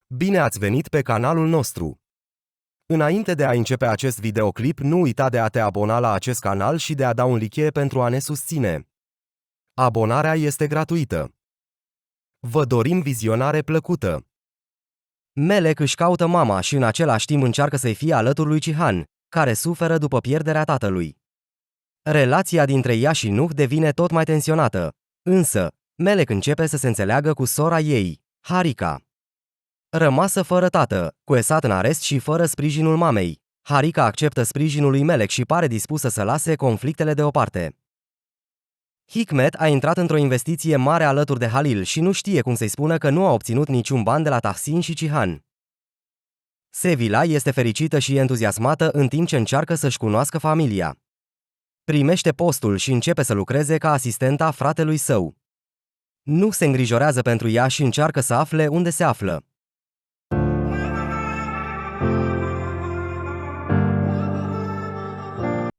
Bine ați venit pe canalul nostru! Înainte de a începe acest videoclip, nu uita de a te abona la acest canal și de a da un like pentru a ne susține. Abonarea este gratuită. Vă dorim vizionare plăcută! Melek își caută mama și în același timp încearcă să-i fie alături lui Cihan, care suferă după pierderea tatălui. Relația dintre ea și Nuh devine tot mai tensionată, însă Melek începe să se înțeleagă cu sora ei, Harika. Rămasă fără tată, cuesat în arest și fără sprijinul mamei, Harika acceptă sprijinul lui Melek și pare dispusă să lase conflictele deoparte. Hikmet a intrat într-o investiție mare alături de Halil și nu știe cum să-i spună că nu a obținut niciun ban de la Tahsin și Cihan. Sevilla este fericită și entuziasmată în timp ce încearcă să-și cunoască familia. Primește postul și începe să lucreze ca asistenta fratelui său. Nu se îngrijorează pentru ea și încearcă să afle unde se află.